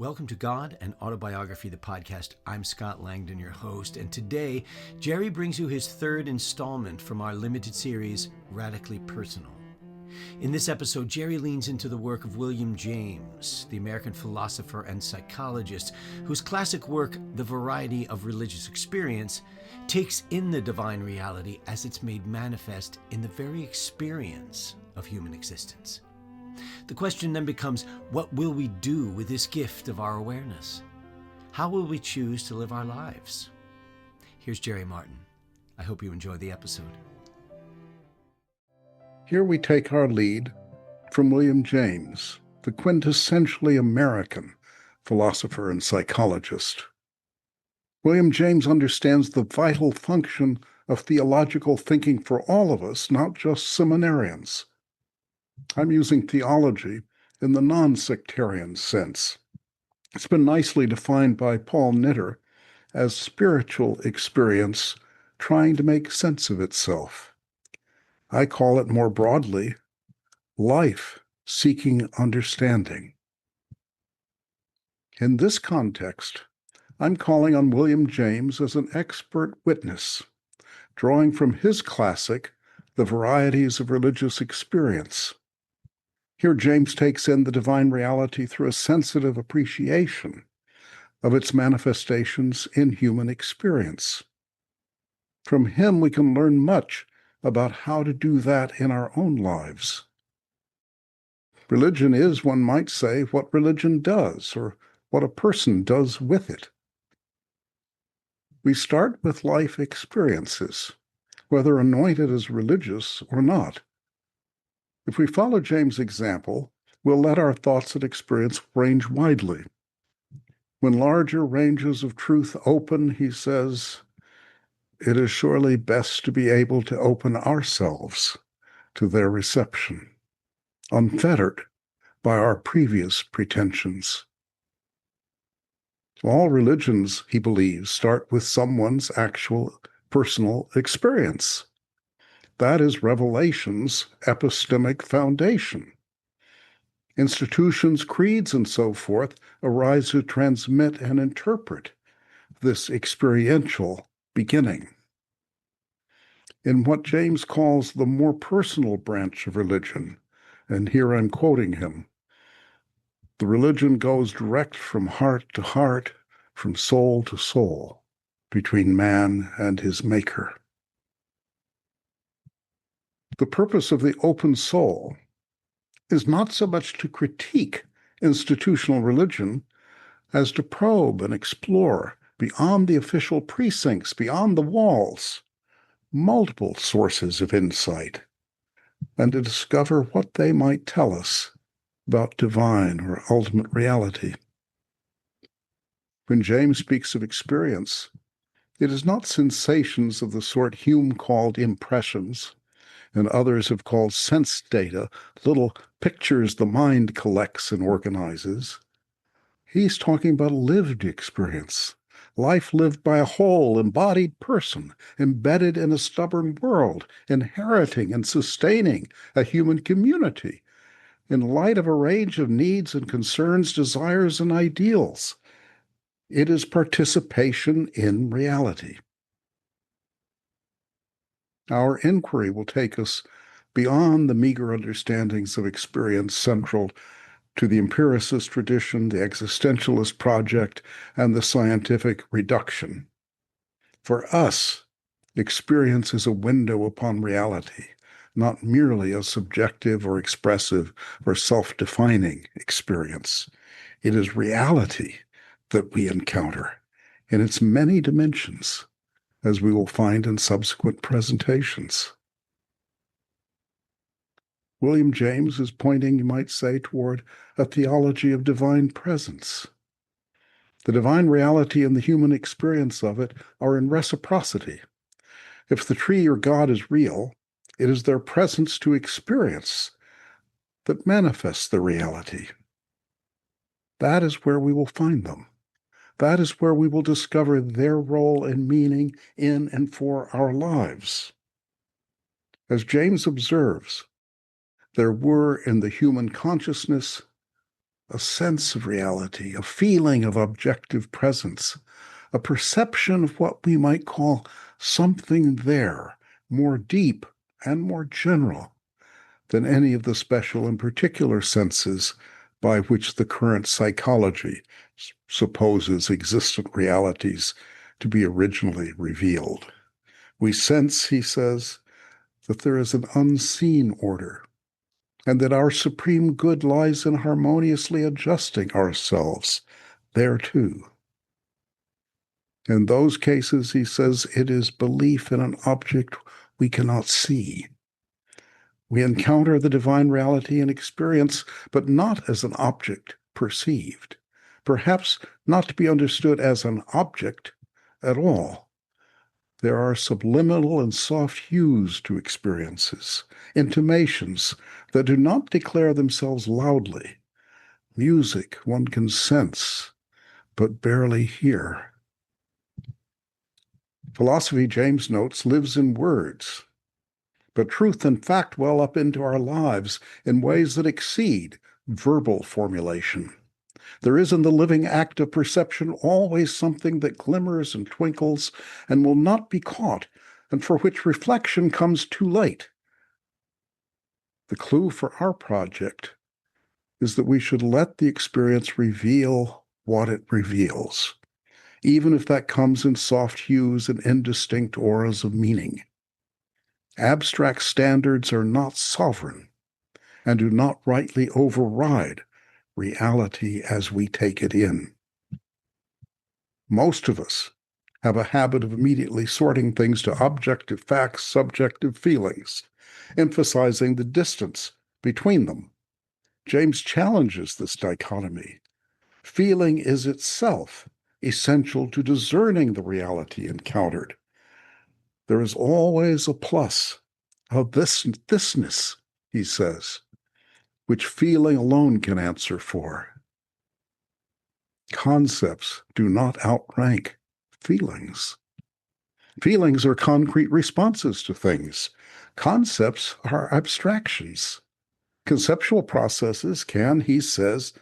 Welcome to God and Autobiography, the podcast. I'm Scott Langdon, your host, and today Jerry brings you his third installment from our limited series, Radically Personal. In this episode, Jerry leans into the work of William James, the American philosopher and psychologist, whose classic work, The Variety of Religious Experience, takes in the divine reality as it's made manifest in the very experience of human existence. The question then becomes, what will we do with this gift of our awareness? How will we choose to live our lives? Here's Jerry Martin. I hope you enjoy the episode. Here we take our lead from William James, the quintessentially American philosopher and psychologist. William James understands the vital function of theological thinking for all of us, not just seminarians. I'm using theology in the non-sectarian sense. It's been nicely defined by Paul Knitter as spiritual experience trying to make sense of itself. I call it more broadly, life seeking understanding. In this context, I'm calling on William James as an expert witness, drawing from his classic, The Varieties of Religious Experience. Here, James takes in the divine reality through a sensitive appreciation of its manifestations in human experience. From him, we can learn much about how to do that in our own lives. Religion is, one might say, what religion does, or what a person does with it. We start with life experiences, whether anointed as religious or not. If we follow James' example, we'll let our thoughts and experience range widely. When larger ranges of truth open, he says, it is surely best to be able to open ourselves to their reception, unfettered by our previous pretensions. All religions, he believes, start with someone's actual personal experience. That is revelation's epistemic foundation. Institutions, creeds, and so forth arise to transmit and interpret this experiential beginning. In what James calls the more personal branch of religion, and here I'm quoting him, the religion goes direct from heart to heart, from soul to soul, between man and his Maker. The purpose of the open soul is not so much to critique institutional religion as to probe and explore beyond the official precincts, beyond the walls, multiple sources of insight, and to discover what they might tell us about divine or ultimate reality. When James speaks of experience, it is not sensations of the sort Hume called impressions, and others have called sense data, little pictures the mind collects and organizes. He's talking about lived experience, life lived by a whole, embodied person, embedded in a stubborn world, inheriting and sustaining a human community, in light of a range of needs and concerns, desires and ideals. It is participation in reality. Our inquiry will take us beyond the meager understandings of experience central to the empiricist tradition, the existentialist project, and the scientific reduction. For us, experience is a window upon reality, not merely a subjective or expressive or self-defining experience. It is reality that we encounter in its many dimensions, as we will find in subsequent presentations. William James is pointing, you might say, toward a theology of divine presence. The divine reality and the human experience of it are in reciprocity. If the tree or God is real, it is their presence to experience that manifests the reality. That is where we will find them. That is where we will discover their role and meaning in and for our lives. As James observes, there were in the human consciousness a sense of reality, a feeling of objective presence, a perception of what we might call something there, more deep and more general than any of the special and particular senses by which the current psychology supposes existent realities to be originally revealed. We sense, he says, that there is an unseen order, and that our supreme good lies in harmoniously adjusting ourselves thereto. In those cases, he says, it is belief in an object we cannot see. We encounter the divine reality in experience, but not as an object perceived, perhaps not to be understood as an object at all. There are subliminal and soft hues to experiences, intimations that do not declare themselves loudly. Music one can sense, but barely hear. Philosophy, James notes, lives in words, but truth and fact well up into our lives in ways that exceed verbal formulation. There is in the living act of perception always something that glimmers and twinkles and will not be caught, and for which reflection comes too late. The clue for our project is that we should let the experience reveal what it reveals, even if that comes in soft hues and indistinct auras of meaning. Abstract standards are not sovereign and do not rightly override reality as we take it in. Most of us have a habit of immediately sorting things to objective facts, subjective feelings, emphasizing the distance between them. James challenges this dichotomy. Feeling is itself essential to discerning the reality encountered. There is always a plus, a thisness, he says, which feeling alone can answer for. Concepts do not outrank feelings. Feelings are concrete responses to things. Concepts are abstractions. Conceptual processes can, he says,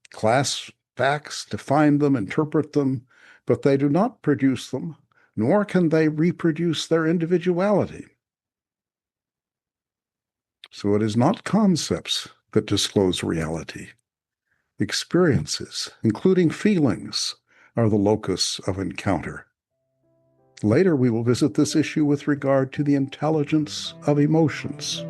class facts, define them, interpret them, but they do not produce them, nor can they reproduce their individuality. So it is not concepts that disclose reality. Experiences, including feelings, are the locus of encounter. Later, we will visit this issue with regard to the intelligence of emotions.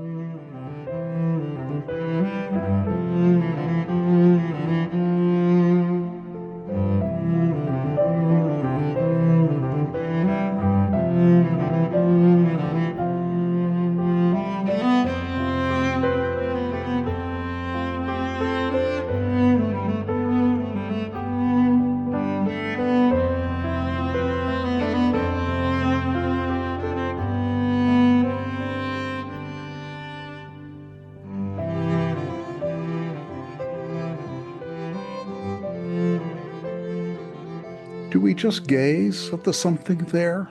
Do we just gaze at the something there?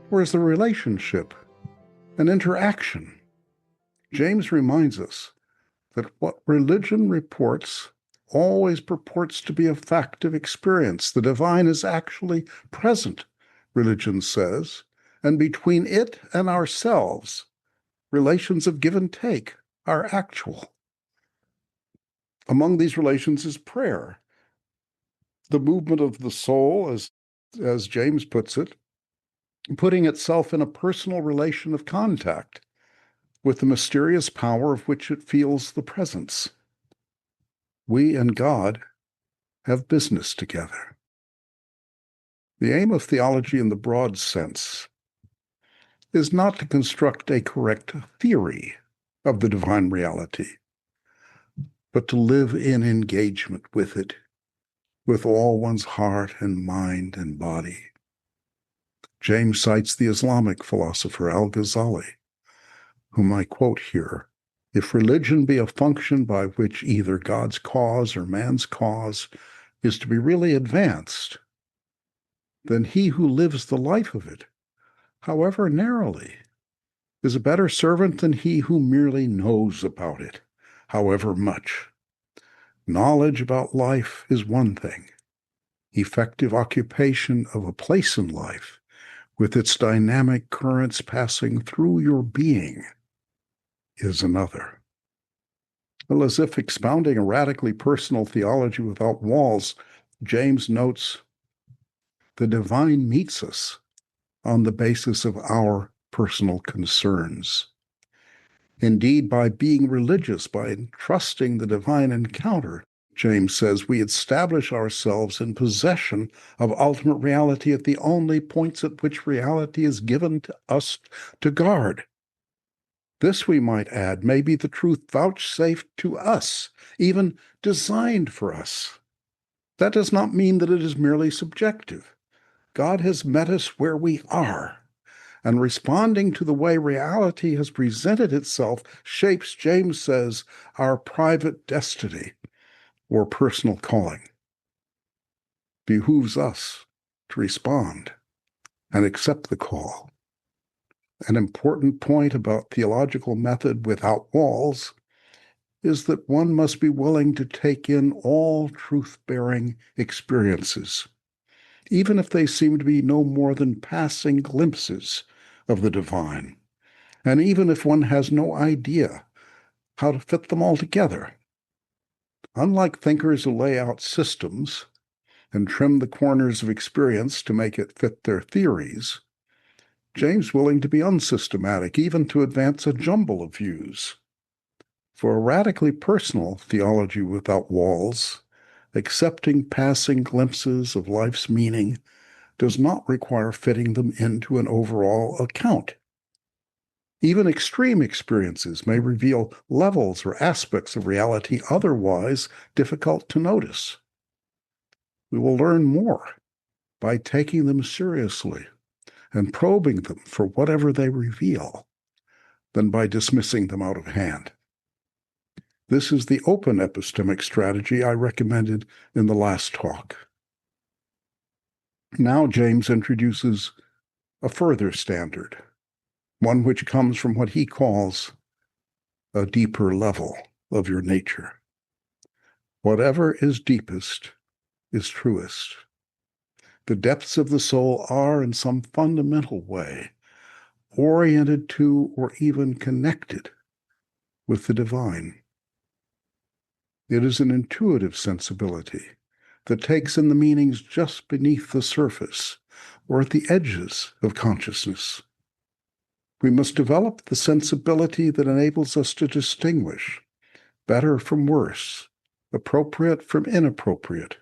Or is the relationship an interaction? James reminds us that what religion reports always purports to be a fact of experience. The divine is actually present, religion says, and between it and ourselves, relations of give and take are actual. Among these relations is prayer, the movement of the soul, as James puts it, putting itself in a personal relation of contact with the mysterious power of which it feels the presence. We and God have business together. The aim of theology in the broad sense is not to construct a correct theory of the divine reality, but to live in engagement with it, with all one's heart and mind and body. James cites the Islamic philosopher Al-Ghazali, whom I quote here: "If religion be a function by which either God's cause or man's cause is to be really advanced, then he who lives the life of it, however narrowly, is a better servant than he who merely knows about it, however much. Knowledge about life is one thing. Effective occupation of a place in life, with its dynamic currents passing through your being, is another. Well, as if expounding a radically personal theology without walls, James notes, the divine meets us on the basis of our personal concerns. Indeed, by being religious, by trusting the divine encounter, James says, we establish ourselves in possession of ultimate reality at the only points at which reality is given to us to guard. This, we might add, may be the truth vouchsafed to us, even designed for us. That does not mean that it is merely subjective. God has met us where we are, and responding to the way reality has presented itself shapes, James says, our private destiny or personal calling. Behooves us to respond and accept the call. An important point about theological method without walls is that one must be willing to take in all truth-bearing experiences, even if they seem to be no more than passing glimpses of the divine, and even if one has no idea how to fit them all together. Unlike thinkers who lay out systems and trim the corners of experience to make it fit their theories, James willing to be unsystematic, even to advance a jumble of views. For a radically personal theology without walls, accepting passing glimpses of life's meaning does not require fitting them into an overall account. Even extreme experiences may reveal levels or aspects of reality otherwise difficult to notice. We will learn more by taking them seriously and probing them for whatever they reveal than by dismissing them out of hand. This is the open epistemic strategy I recommended in the last talk. Now James introduces a further standard, one which comes from what he calls a deeper level of your nature. Whatever is deepest is truest. The depths of the soul are, in some fundamental way, oriented to or even connected with the divine. It is an intuitive sensibility that takes in the meanings just beneath the surface or at the edges of consciousness. We must develop the sensibility that enables us to distinguish better from worse, appropriate from inappropriate,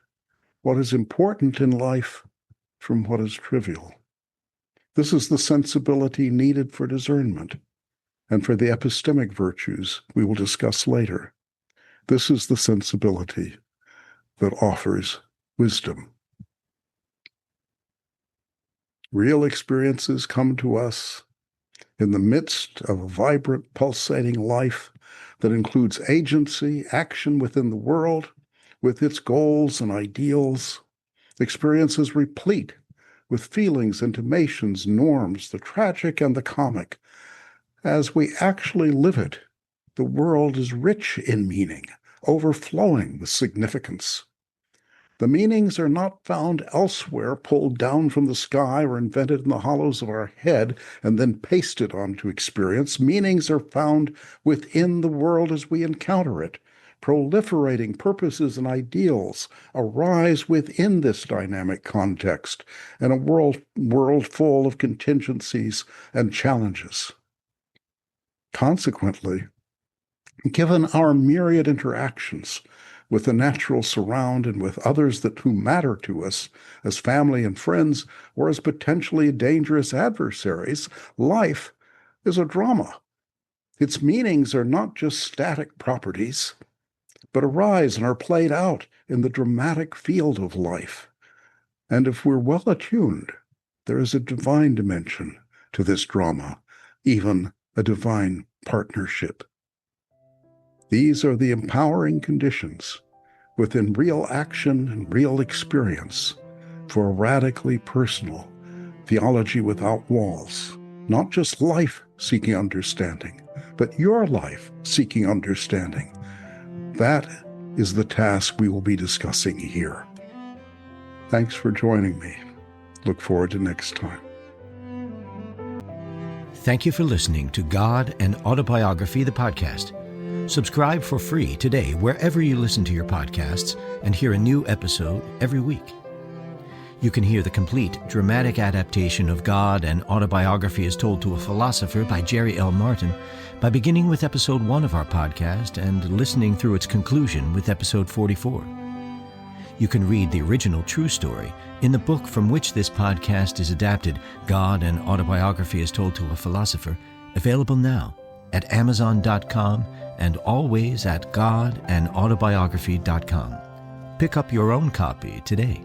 what is important in life from what is trivial. This is the sensibility needed for discernment and for the epistemic virtues we will discuss later. This is the sensibility that offers wisdom. Real experiences come to us in the midst of a vibrant, pulsating life that includes agency, action within the world, with its goals and ideals. Experiences replete with feelings, intimations, norms, the tragic and the comic. As we actually live it, the world is rich in meaning, overflowing with significance. The meanings are not found elsewhere, pulled down from the sky or invented in the hollows of our head and then pasted onto experience. Meanings are found within the world as we encounter it. Proliferating purposes and ideals arise within this dynamic context in a world full of contingencies and challenges. Consequently, given our myriad interactions with the natural surround and with others who matter to us as family and friends or as potentially dangerous adversaries, life is a drama. Its meanings are not just static properties, but arise and are played out in the dramatic field of life. And if we're well attuned, there is a divine dimension to this drama, even a divine partnership. These are the empowering conditions within real action and real experience for a radically personal theology without walls, not just life seeking understanding, but your life seeking understanding. That is the task we will be discussing here. Thanks for joining me. Look forward to next time. Thank you for listening to God and Autobiography, the podcast. Subscribe for free today wherever you listen to your podcasts and hear a new episode every week. You can hear the complete dramatic adaptation of God and Autobiography as Told to a Philosopher by Jerry L. Martin by beginning with episode 1 of our podcast and listening through its conclusion with episode 44. You can read the original true story in the book from which this podcast is adapted, God and Autobiography as Told to a Philosopher, available now at Amazon.com and always at godandautobiography.com. Pick up your own copy today.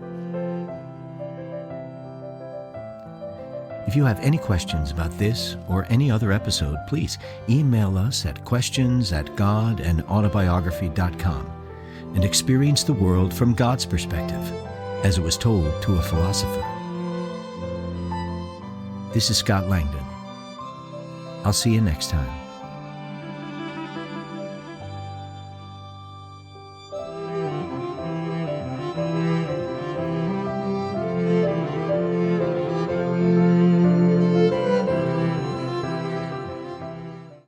If you have any questions about this or any other episode, please email us at questions@godandautobiography.com and experience the world from God's perspective, as it was told to a philosopher. This is Scott Langdon. I'll see you next time.